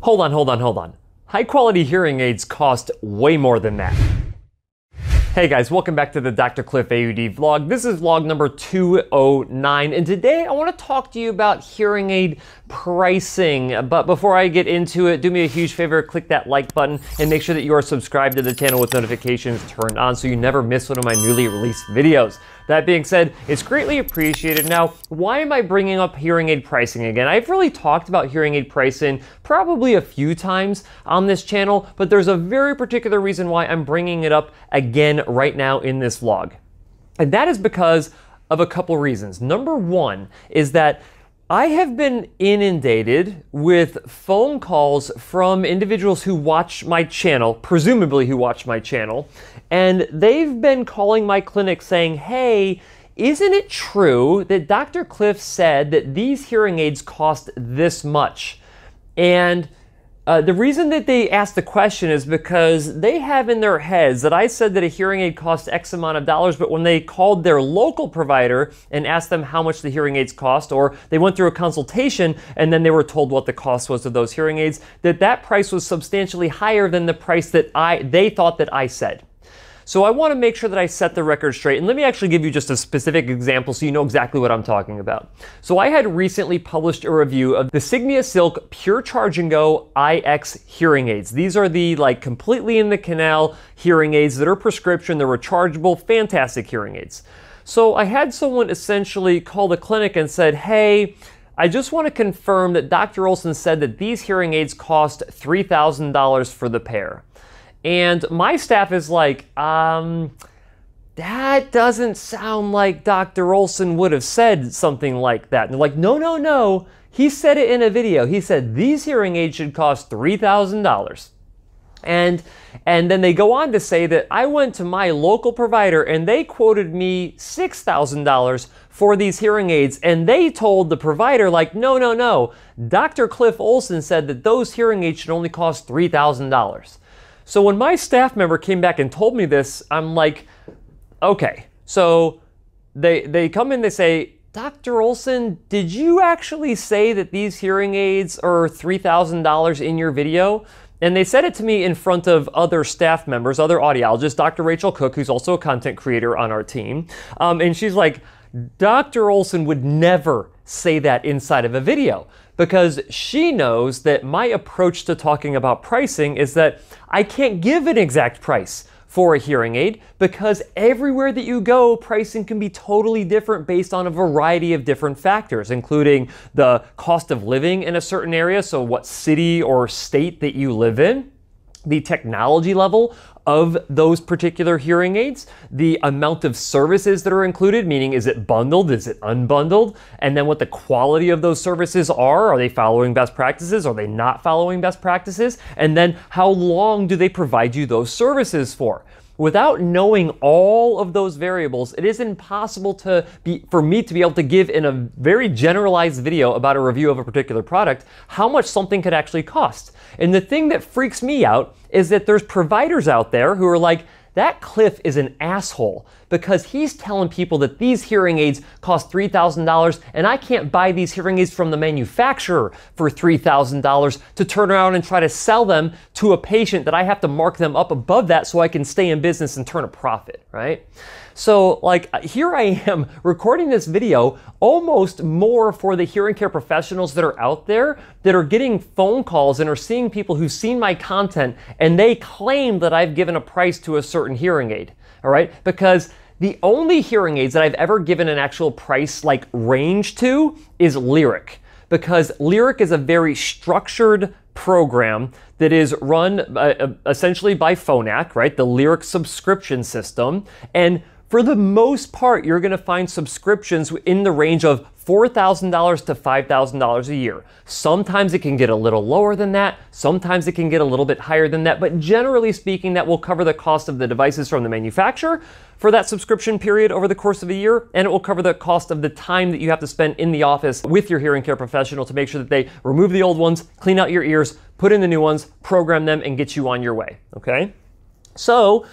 Hold on. High quality hearing aids cost way more than that. Hey guys, welcome back to the Dr. Cliff AUD vlog. This is vlog number 209, and today I want to talk to you about hearing aid pricing. But before I get into it, do me a huge favor, click that like button and make sure that you are subscribed to the channel with notifications turned on so you never miss one of my newly released videos. That being said, it's greatly appreciated. Now, why am I bringing up hearing aid pricing again? I've really talked about hearing aid pricing probably a few times on this channel, but there's a very particular reason why I'm bringing it up again right now in this vlog. And that is because of a couple reasons. Number one is that I have been inundated with phone calls from individuals who watch my channel, presumably who watch my channel, and they've been calling my clinic saying, hey, isn't it true that Dr. Cliff said that these hearing aids cost this much? And the reason that they asked the question is because they have in their heads that I said that a hearing aid costs X amount of dollars, but when they called their local provider and asked them how much the hearing aids cost, or they went through a consultation and then they were told what the cost was of those hearing aids, that price was substantially higher than the price that they thought that I said. So I want to make sure that I set the record straight, and let me actually give you just a specific example so you know exactly what I'm talking about. So I had recently published a review of the Signia Silk Pure Charge and Go IX hearing aids. These are the completely in the canal hearing aids that are prescription, they're rechargeable, fantastic hearing aids. So I had someone essentially call the clinic and said, hey, I just want to confirm that Dr. Olson said that these hearing aids cost $3,000 for the pair. And my staff is like, that doesn't sound like Dr. Olson would have said something like that. And they're like, no. He said it in a video. He said these hearing aids should cost $3,000. And then they go on to say that I went to my local provider and they quoted me $6,000 for these hearing aids. And they told the provider no. Dr. Cliff Olson said that those hearing aids should only cost $3,000. So when my staff member came back and told me this, I'm like, okay. So they come in, they say, Dr. Olson, did you actually say that these hearing aids are $3,000 in your video? And they said it to me in front of other staff members, other audiologists, Dr. Rachel Cook, who's also a content creator on our team. And she's like, Dr. Olson would never say that inside of a video, because she knows that my approach to talking about pricing is that I can't give an exact price for a hearing aid because everywhere that you go, pricing can be totally different based on a variety of different factors, including the cost of living in a certain area, so what city or state that you live in, the technology level of those particular hearing aids, the amount of services that are included, meaning is it bundled, is it unbundled, and then what the quality of those services are they following best practices, are they not following best practices, and then how long do they provide you those services for. Without knowing all of those variables, it is impossible for me to be able to give in a very generalized video about a review of a particular product how much something could actually cost. And the thing that freaks me out is that there's providers out there who are like, that Cliff is an asshole because he's telling people that these hearing aids cost $3,000 and I can't buy these hearing aids from the manufacturer for $3,000 to turn around and try to sell them to a patient that I have to mark them up above that so I can stay in business and turn a profit, right? So here I am recording this video almost more for the hearing care professionals that are out there that are getting phone calls and are seeing people who've seen my content and they claim that I've given a price to a certain hearing aid, all right? Because the only hearing aids that I've ever given an actual price range to is Lyric, because Lyric is a very structured program that is run essentially by Phonak, right? The Lyric subscription system. And for the most part, you're going to find subscriptions in the range of $4,000 to $5,000 a year. Sometimes it can get a little lower than that. Sometimes it can get a little bit higher than that. But generally speaking, that will cover the cost of the devices from the manufacturer for that subscription period over the course of a year. And it will cover the cost of the time that you have to spend in the office with your hearing care professional to make sure that they remove the old ones, clean out your ears, put in the new ones, program them, and get you on your way. Okay? So,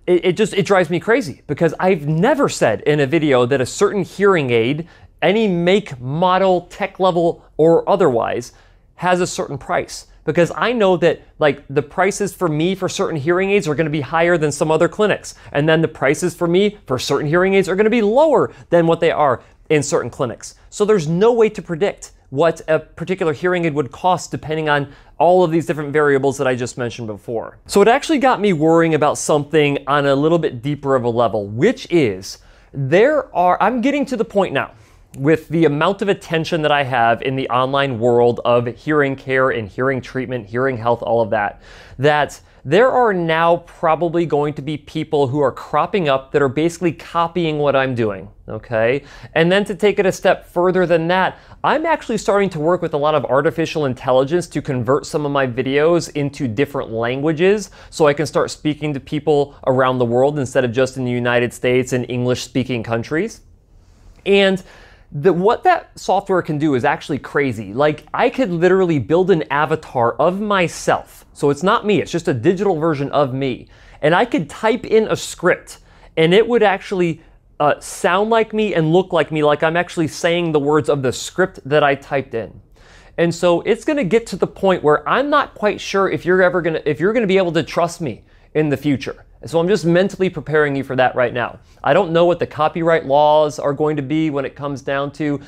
it drives me crazy because I've never said in a video that a certain hearing aid, any make, model, tech level, or otherwise, has a certain price, because I know that like the prices for me for certain hearing aids are going to be higher than some other clinics. And then the prices for me for certain hearing aids are going to be lower than what they are in certain clinics. So there's no way to predict what a particular hearing aid would cost depending on all of these different variables that I just mentioned before. So it actually got me worrying about something on a little bit deeper of a level, which is I'm getting to the point now with the amount of attention that I have in the online world of hearing care and hearing treatment, hearing health, all of that, that there are now probably going to be people who are cropping up that are basically copying what I'm doing, okay? And then to take it a step further than that, I'm actually starting to work with a lot of artificial intelligence to convert some of my videos into different languages so I can start speaking to people around the world instead of just in the United States and English-speaking countries. And what that software can do is actually crazy. Like, I could literally build an avatar of myself. So it's not me, it's just a digital version of me. And I could type in a script and it would actually sound like me and look like me, like I'm actually saying the words of the script that I typed in. And so it's gonna get to the point where I'm not quite sure if you're gonna be able to trust me in the future. So I'm just mentally preparing you for that right now. I don't know what the copyright laws are going to be when it comes down to,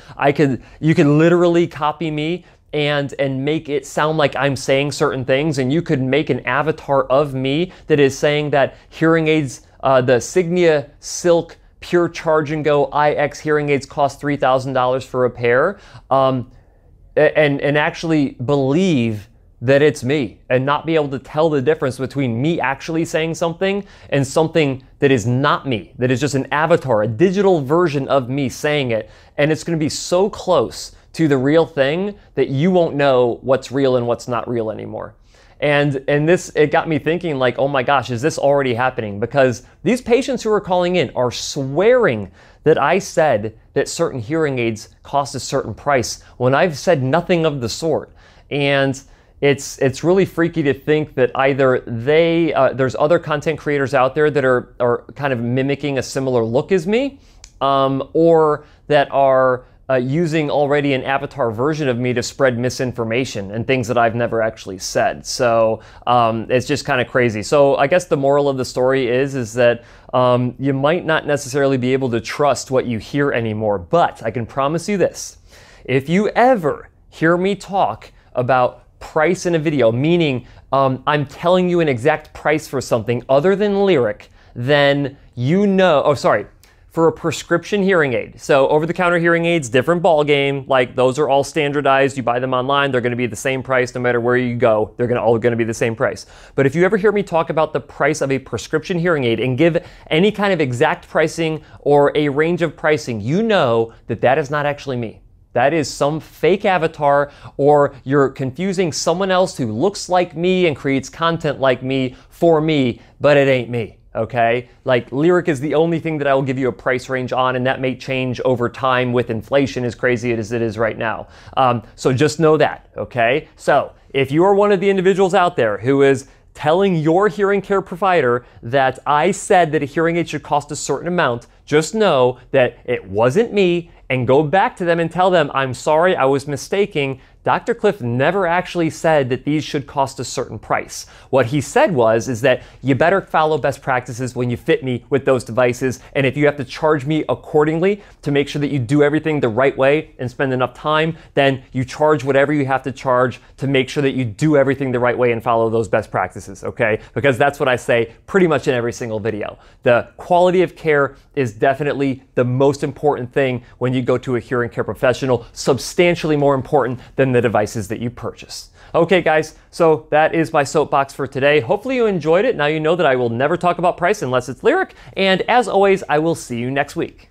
you can literally copy me and make it sound like I'm saying certain things, and you could make an avatar of me that is saying that hearing aids, the Signia Silk Pure Charge and Go IX hearing aids cost $3,000 for a pair, and actually believe that it's me and not be able to tell the difference between me actually saying something and something that is not me, that is just an avatar, a digital version of me saying it. And it's gonna be so close to the real thing that you won't know what's real and what's not real anymore. And it got me thinking, like, oh my gosh, is this already happening? Because these patients who are calling in are swearing that I said that certain hearing aids cost a certain price when I've said nothing of the sort. And it's really freaky to think that either there's other content creators out there that are kind of mimicking a similar look as me, or that are using already an avatar version of me to spread misinformation and things that I've never actually said. So it's just kind of crazy. So I guess the moral of the story is that you might not necessarily be able to trust what you hear anymore, but I can promise you this. If you ever hear me talk about price in a video, meaning I'm telling you an exact price for something other than Lyric, then you know, for a prescription hearing aid. So over-the-counter hearing aids, different ball game. Like, those are all standardized. You buy them online, they're gonna be the same price no matter where you go. They're all gonna be the same price. But if you ever hear me talk about the price of a prescription hearing aid and give any kind of exact pricing or a range of pricing, you know that that is not actually me. That is some fake avatar, or you're confusing someone else who looks like me and creates content like me for me, but it ain't me, okay? Like, Lyric is the only thing that I will give you a price range on, and that may change over time with inflation, as crazy as it is right now. So just know that, okay? So if you are one of the individuals out there who is telling your hearing care provider that I said that a hearing aid should cost a certain amount, just know that it wasn't me, and go back to them and tell them, I'm sorry, I was mistaken. Dr. Cliff never actually said that these should cost a certain price. What he said is that you better follow best practices when you fit me with those devices, and if you have to charge me accordingly to make sure that you do everything the right way and spend enough time, then you charge whatever you have to charge to make sure that you do everything the right way and follow those best practices, okay? Because that's what I say pretty much in every single video. The quality of care is definitely the most important thing when you go to a hearing care professional, substantially more important than the devices that you purchase. Okay guys, so that is my soapbox for today. Hopefully you enjoyed it. Now you know that I will never talk about price unless it's Lyric, and as always, I will see you next week.